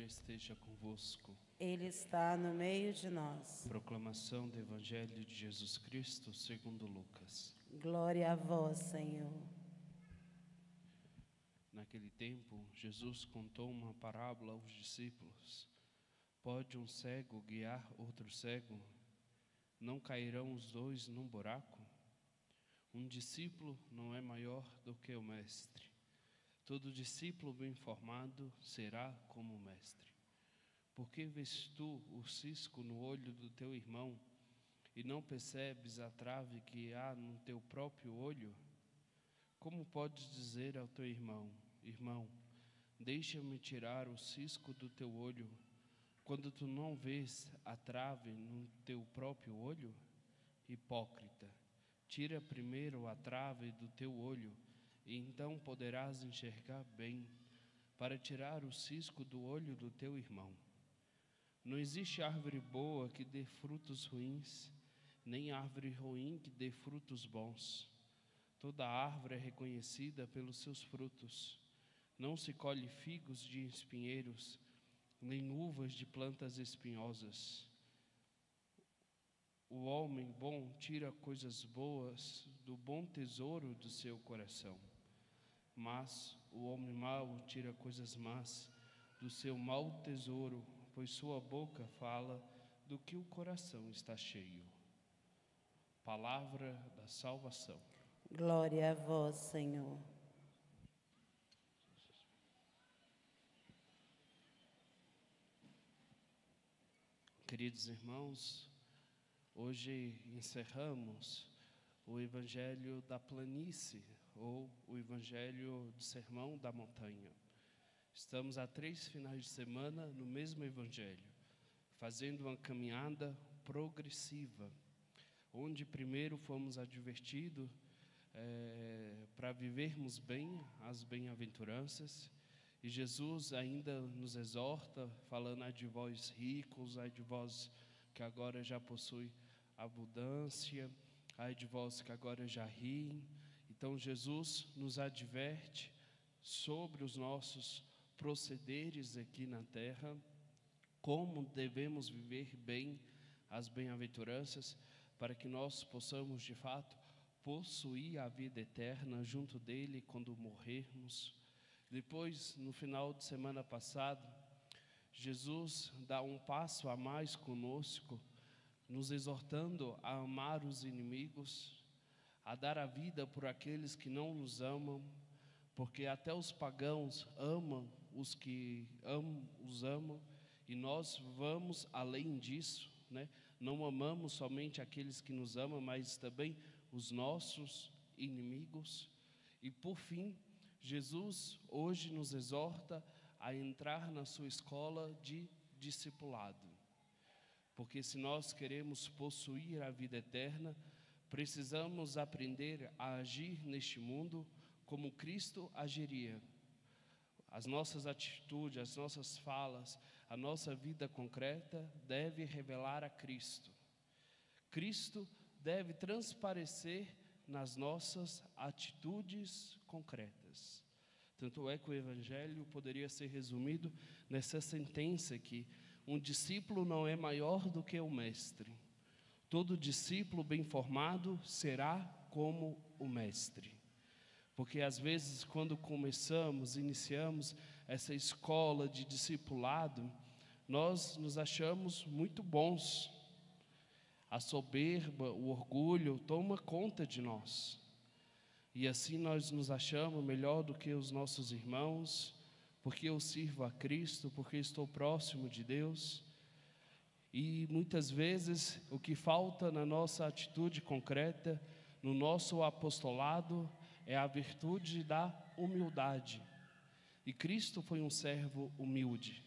esteja convosco. Ele está no meio de nós. Proclamação do Evangelho de Jesus Cristo segundo Lucas. Glória a vós, Senhor. Naquele tempo, Jesus contou uma parábola aos discípulos. Pode um cego guiar outro cego? Não cairão os dois num buraco? Um discípulo não é maior do que o mestre. Todo discípulo bem formado será como o mestre. Por que vês tu o cisco no olho do teu irmão e não percebes a trave que há no teu próprio olho? Como podes dizer ao teu irmão: irmão, deixa-me tirar o cisco do teu olho, quando tu não vês a trave no teu próprio olho? Hipócrita, tira primeiro a trave do teu olho, e então poderás enxergar bem, para tirar o cisco do olho do teu irmão. Não existe árvore boa que dê frutos ruins, nem árvore ruim que dê frutos bons. Toda árvore é reconhecida pelos seus frutos. Não se colhe figos de espinheiros, nem uvas de plantas espinhosas. O homem bom tira coisas boas do bom tesouro do seu coração, mas o homem mau tira coisas más do seu mau tesouro, pois sua boca fala do que o coração está cheio. Palavra da salvação. Glória a vós, Senhor. Queridos irmãos, hoje encerramos o Evangelho da Planície, ou o Evangelho do Sermão da Montanha. Estamos há 3 finais de semana no mesmo Evangelho, fazendo uma caminhada progressiva, onde primeiro fomos advertidos para vivermos bem as bem-aventuranças, e Jesus ainda nos exorta, falando: ai de vós ricos, ai de vós que agora já possuem abundância, ai de vós que agora já riem. Então Jesus nos adverte sobre os nossos procederes aqui na terra, como devemos viver bem as bem-aventuranças, para que nós possamos de fato possuir a vida eterna junto dele quando morrermos. Depois, no final de semana passado, Jesus dá um passo a mais conosco, nos exortando a amar os inimigos, a dar a vida por aqueles que não nos amam, porque até os pagãos amam os que os amam, e nós vamos além disso, né? Não amamos somente aqueles que nos amam, mas também os nossos inimigos. E por fim, Jesus hoje nos exorta a entrar na sua escola de discipulado. Porque se nós queremos possuir a vida eterna, precisamos aprender a agir neste mundo como Cristo agiria. As nossas atitudes, as nossas falas, a nossa vida concreta deve revelar a Cristo. Cristo deve transparecer nas nossas atitudes concretas. Tanto é que o Evangelho poderia ser resumido nessa sentença aqui: um discípulo não é maior do que o mestre. Todo discípulo bem formado será como o mestre. Porque às vezes quando iniciamos essa escola de discipulado, nós nos achamos muito bons. A soberba, o orgulho toma conta de nós. E assim nós nos achamos melhor do que os nossos irmãos, porque eu sirvo a Cristo, porque estou próximo de Deus. E muitas vezes o que falta na nossa atitude concreta, no nosso apostolado, é a virtude da humildade. E Cristo foi um servo humilde.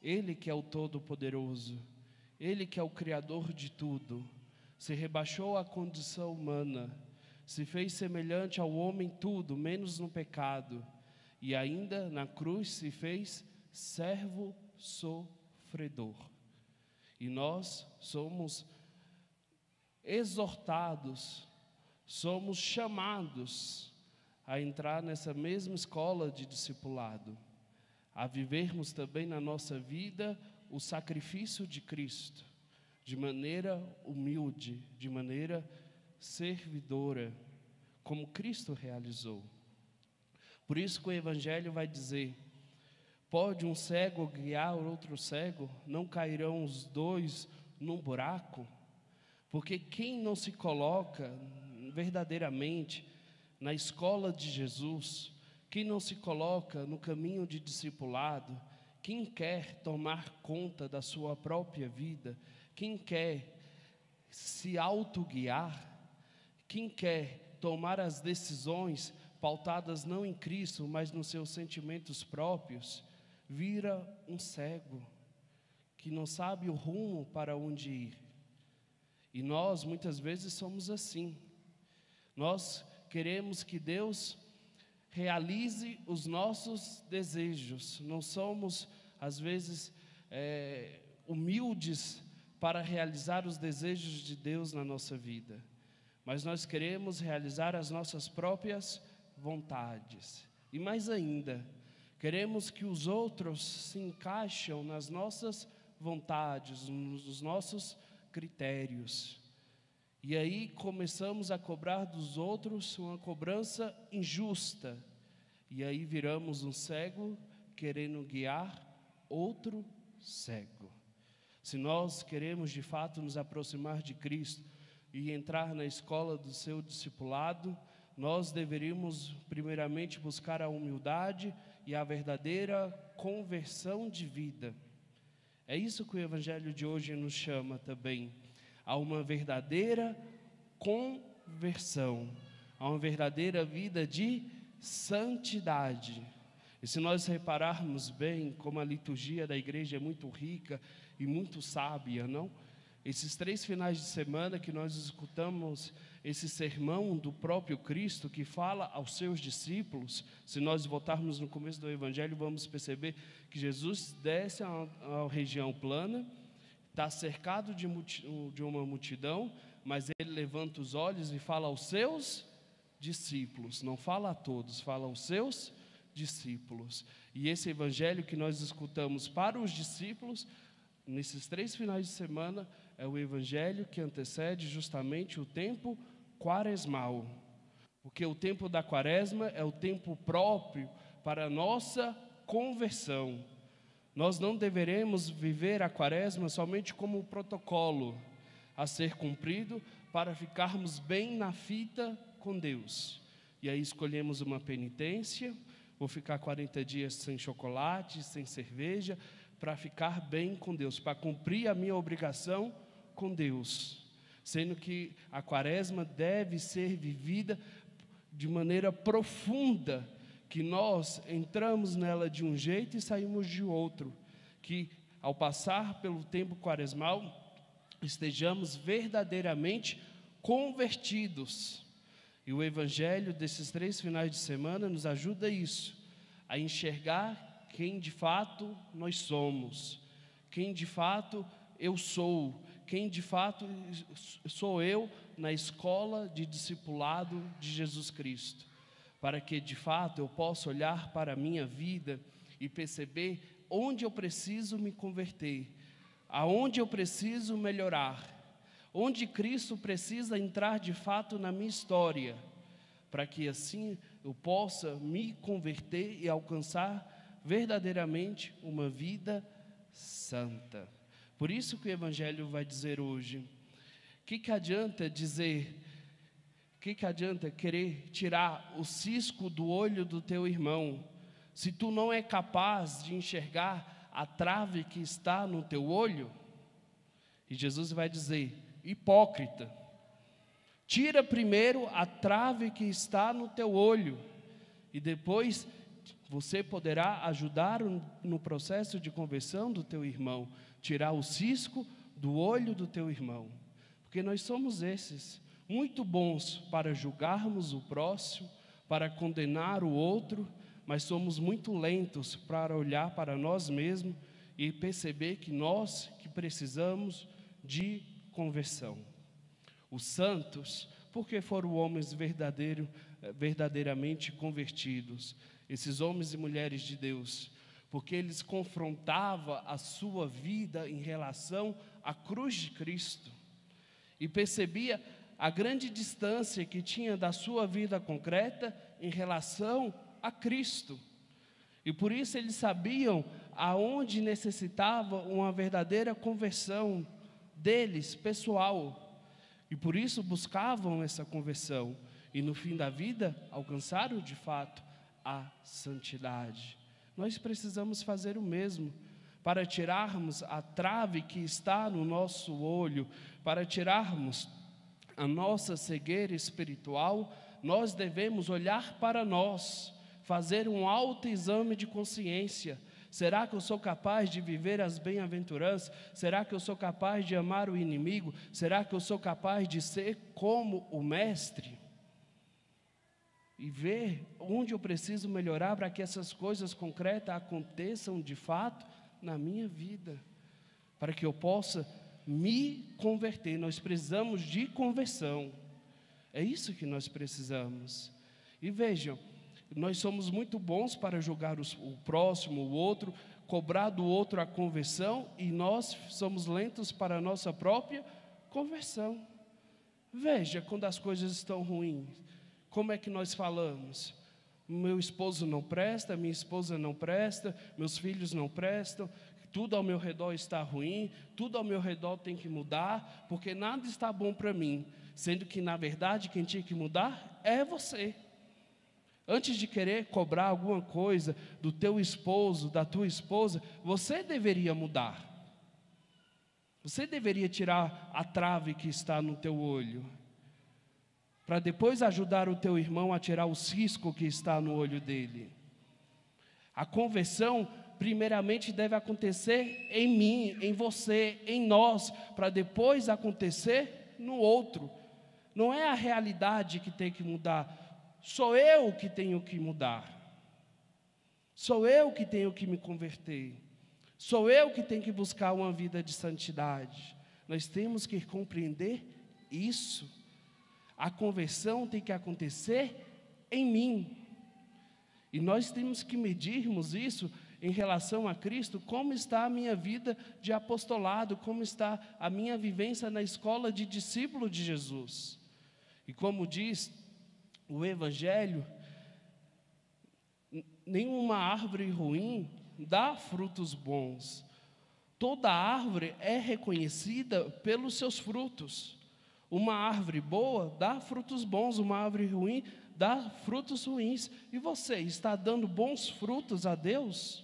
Ele que é o Todo-Poderoso, Ele que é o Criador de tudo, se rebaixou à condição humana, se fez semelhante ao homem tudo, menos no pecado, e ainda na cruz se fez servo sofredor. E nós somos exortados, somos chamados a entrar nessa mesma escola de discipulado, a vivermos também na nossa vida o sacrifício de Cristo, de maneira humilde, de maneira servidora, como Cristo realizou. Por isso que o Evangelho vai dizer: pode um cego guiar outro cego? Não cairão os dois num buraco? Porque quem não se coloca verdadeiramente na escola de Jesus, quem não se coloca no caminho de discipulado, quem quer tomar conta da sua própria vida, quem quer se autoguiar, quem quer tomar as decisões pautadas não em Cristo, mas nos seus sentimentos próprios, vira um cego, que não sabe o rumo para onde ir. E nós, muitas vezes, somos assim. Nós queremos que Deus realize os nossos desejos. Não somos, às vezes, humildes para realizar os desejos de Deus na nossa vida. Mas nós queremos realizar as nossas próprias vontades. E mais ainda, queremos que os outros se encaixem nas nossas vontades, nos nossos critérios. E aí começamos a cobrar dos outros uma cobrança injusta. E aí viramos um cego querendo guiar outro cego. Se nós queremos de fato nos aproximar de Cristo e entrar na escola do seu discipulado, nós deveríamos primeiramente buscar a humildade e a verdadeira conversão de vida. É isso que o Evangelho de hoje nos chama também, a uma verdadeira conversão, a uma verdadeira vida de santidade. E se nós repararmos bem como a liturgia da igreja é muito rica e muito sábia, não? Esses 3 finais de semana que nós escutamos esse sermão do próprio Cristo que fala aos seus discípulos, se nós voltarmos no começo do Evangelho, vamos perceber que Jesus desce à região plana, está cercado de uma multidão, mas ele levanta os olhos e fala aos seus discípulos, não fala a todos, fala aos seus discípulos. E esse Evangelho que nós escutamos para os discípulos, nesses 3 finais de semana, é o Evangelho que antecede justamente o tempo quaresmal. Porque o tempo da quaresma é o tempo próprio para a nossa conversão. Nós não deveremos viver a quaresma somente como um protocolo a ser cumprido para ficarmos bem na fita com Deus. E aí escolhemos uma penitência, vou ficar 40 dias sem chocolate, sem cerveja, para ficar bem com Deus, para cumprir a minha obrigação com Deus, sendo que a quaresma deve ser vivida de maneira profunda, que nós entramos nela de um jeito e saímos de outro, que ao passar pelo tempo quaresmal, estejamos verdadeiramente convertidos. E o Evangelho desses 3 finais de semana nos ajuda a isso, a enxergar quem de fato nós somos, quem de fato eu sou, quem de fato sou eu na escola de discipulado de Jesus Cristo, para que de fato eu possa olhar para a minha vida e perceber onde eu preciso me converter, aonde eu preciso melhorar, onde Cristo precisa entrar de fato na minha história, para que assim eu possa me converter e alcançar verdadeiramente uma vida santa. Por isso que o Evangelho vai dizer hoje, o que adianta dizer, o que adianta querer tirar o cisco do olho do teu irmão, se tu não é capaz de enxergar a trave que está no teu olho? E Jesus vai dizer, hipócrita, tira primeiro a trave que está no teu olho, e depois você poderá ajudar no processo de conversão do teu irmão, tirar o cisco do olho do teu irmão. Porque nós somos esses, muito bons para julgarmos o próximo, para condenar o outro, mas somos muito lentos para olhar para nós mesmos e perceber que nós que precisamos de conversão. Os santos, porque foram homens verdadeiramente convertidos, esses homens e mulheres de Deus, porque eles confrontavam a sua vida em relação à cruz de Cristo, e percebia a grande distância que tinha da sua vida concreta em relação a Cristo. E por isso eles sabiam aonde necessitava uma verdadeira conversão deles, pessoal. E por isso buscavam essa conversão. E no fim da vida, alcançaram de fato a santidade. Nós precisamos fazer o mesmo, para tirarmos a trave que está no nosso olho, para tirarmos a nossa cegueira espiritual. Nós devemos olhar para nós, fazer um autoexame de consciência. Será que eu sou capaz de viver as bem-aventuranças? Será que eu sou capaz de amar o inimigo? Será que eu sou capaz de ser como o Mestre? E ver onde eu preciso melhorar para que essas coisas concretas aconteçam de fato na minha vida, para que eu possa me converter. Nós precisamos de conversão, é isso que nós precisamos. E vejam, nós somos muito bons para julgar o próximo, o outro, cobrar do outro a conversão, e nós somos lentos para a nossa própria conversão. Veja, quando as coisas estão ruins, como é que nós falamos? Meu esposo não presta, minha esposa não presta, meus filhos não prestam, tudo ao meu redor está ruim, tudo ao meu redor tem que mudar, porque nada está bom para mim, sendo que na verdade quem tinha que mudar é você. Antes de querer cobrar alguma coisa do teu esposo, da tua esposa, você deveria mudar. Você deveria tirar a trave que está no teu olho, para depois ajudar o teu irmão a tirar o cisco que está no olho dele. A conversão, primeiramente, deve acontecer em mim, em você, em nós, para depois acontecer no outro. Não é a realidade que tem que mudar, sou eu que tenho que mudar. Sou eu que tenho que me converter. Sou eu que tenho que buscar uma vida de santidade. Nós temos que compreender isso. A conversão tem que acontecer em mim. E nós temos que medirmos isso em relação a Cristo, como está a minha vida de apostolado, como está a minha vivência na escola de discípulo de Jesus. E como diz o Evangelho, nenhuma árvore ruim dá frutos bons. Toda árvore é reconhecida pelos seus frutos. Uma árvore boa dá frutos bons, uma árvore ruim dá frutos ruins. E você está dando bons frutos a Deus?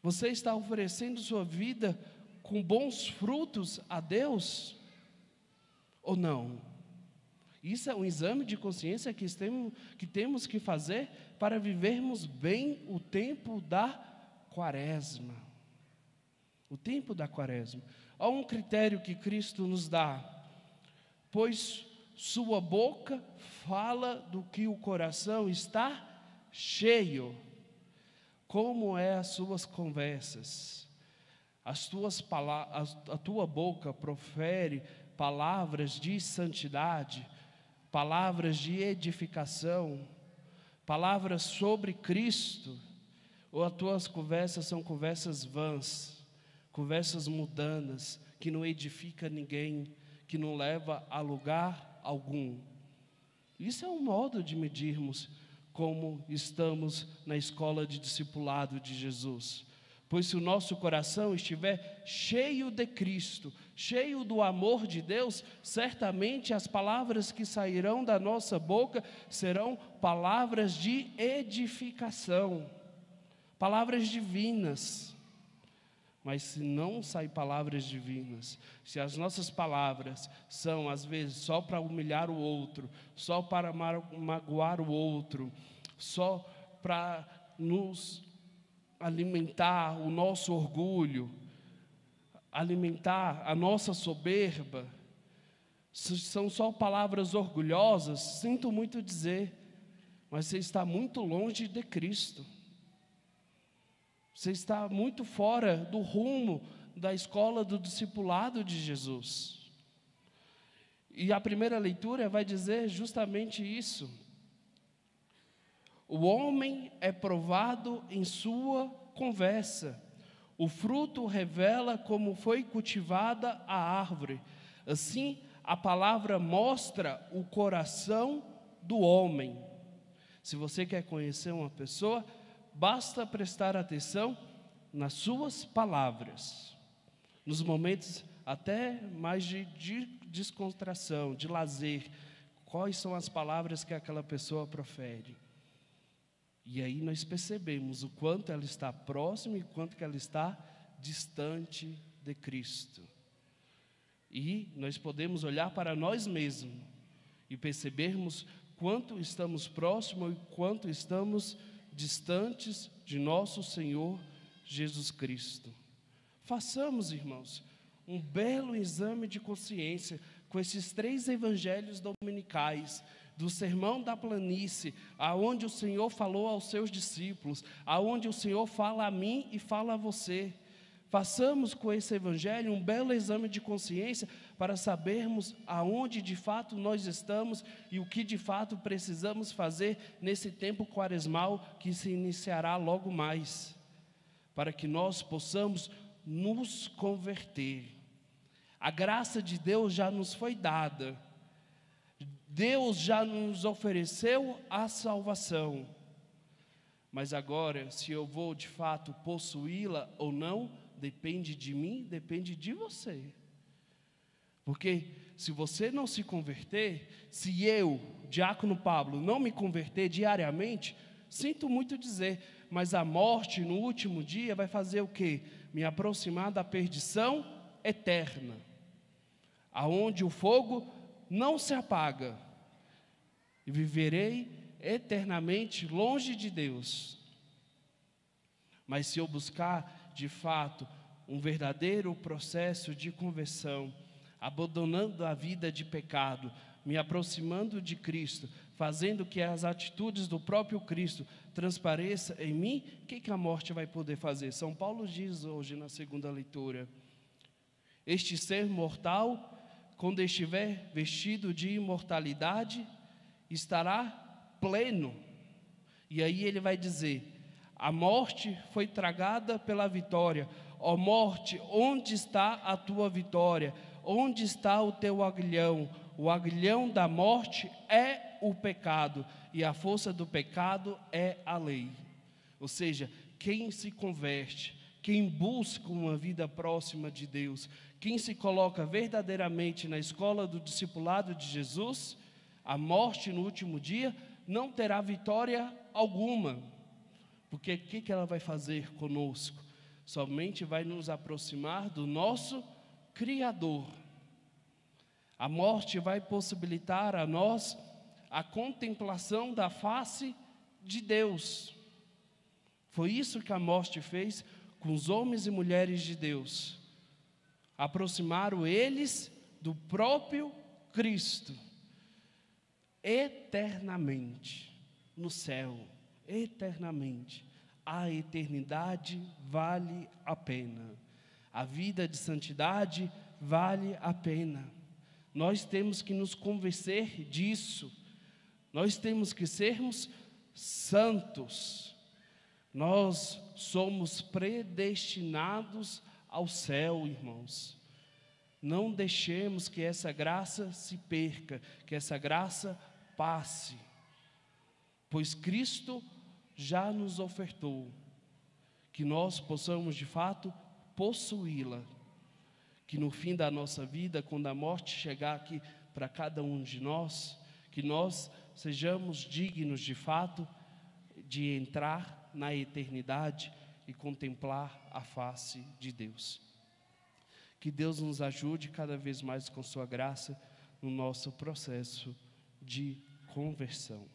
Você está oferecendo sua vida com bons frutos a Deus? Ou não? Isso é um exame de consciência que temos que fazer para vivermos bem o tempo da Quaresma. O tempo da Quaresma. Há um critério que Cristo nos dá, pois sua boca fala do que o coração está cheio. Como é as suas conversas? A tua boca profere palavras de santidade, palavras de edificação, palavras sobre Cristo, ou as tuas conversas são conversas vãs, conversas mundanas, que não edifica ninguém, que não leva a lugar algum? Isso é um modo de medirmos como estamos na escola de discipulado de Jesus. Pois se o nosso coração estiver cheio de Cristo, cheio do amor de Deus, certamente as palavras que sairão da nossa boca serão palavras de edificação, palavras divinas. Mas se não saem palavras divinas, se as nossas palavras são às vezes só para humilhar o outro, só para magoar o outro, só para nos alimentar o nosso orgulho, alimentar a nossa soberba, são só palavras orgulhosas, sinto muito dizer, mas você está muito longe de Cristo. Você está muito fora do rumo da escola do discipulado de Jesus. E a primeira leitura vai dizer justamente isso. O homem é provado em sua conversa. O fruto revela como foi cultivada a árvore. Assim, a palavra mostra o coração do homem. Se você quer conhecer uma pessoa, basta prestar atenção nas suas palavras. Nos momentos até mais de descontração, de lazer, quais são as palavras que aquela pessoa profere. E aí nós percebemos o quanto ela está próxima e o quanto que ela está distante de Cristo. E nós podemos olhar para nós mesmos e percebermos quanto estamos próximos e quanto estamos distantes de nosso Senhor Jesus Cristo. Façamos, irmãos, um belo exame de consciência com esses 3 evangelhos dominicais, do Sermão da Planície, aonde o Senhor falou aos seus discípulos, aonde o Senhor fala a mim e fala a você. Façamos com esse evangelho um belo exame de consciência para sabermos aonde de fato nós estamos e o que de fato precisamos fazer nesse tempo quaresmal que se iniciará logo mais, para que nós possamos nos converter. A graça de Deus já nos foi dada. Deus já nos ofereceu a salvação. Mas agora, se eu vou de fato possuí-la ou não, depende de mim, depende de você. Porque se você não se converter, se eu, diácono Pablo, não me converter diariamente, sinto muito dizer, mas a morte no último dia vai fazer o quê? Me aproximar da perdição eterna, aonde o fogo não se apaga, e viverei eternamente longe de Deus. Mas se eu buscar, de fato, um verdadeiro processo de conversão, abandonando a vida de pecado, me aproximando de Cristo, fazendo que as atitudes do próprio Cristo transpareçam em mim, o que a morte vai poder fazer? São Paulo diz hoje na segunda leitura: este ser mortal, quando estiver vestido de imortalidade, estará pleno. E aí ele vai dizer: a morte foi tragada pela vitória. Ó morte, onde está a tua vitória? Onde está o teu aguilhão? O aguilhão da morte é o pecado, e a força do pecado é a lei. Ou seja, quem se converte, quem busca uma vida próxima de Deus, quem se coloca verdadeiramente na escola do discipulado de Jesus, a morte no último dia não terá vitória alguma. Porque o que ela vai fazer conosco? Somente vai nos aproximar do nosso Criador. A morte vai possibilitar a nós a contemplação da face de Deus. Foi isso que a morte fez com os homens e mulheres de Deus. Aproximaram eles do próprio Cristo. Eternamente, no céu, eternamente. A eternidade vale a pena. A vida de santidade vale a pena. Nós temos que nos convencer disso. Nós temos que sermos santos. Nós somos predestinados ao céu, irmãos. Não deixemos que essa graça se perca, que essa graça passe. Pois Cristo já nos ofertou, que nós possamos de fato possuí-la, que no fim da nossa vida, quando a morte chegar aqui para cada um de nós, que nós sejamos dignos de fato de entrar na eternidade e contemplar a face de Deus. Que Deus nos ajude cada vez mais com sua graça no nosso processo de conversão.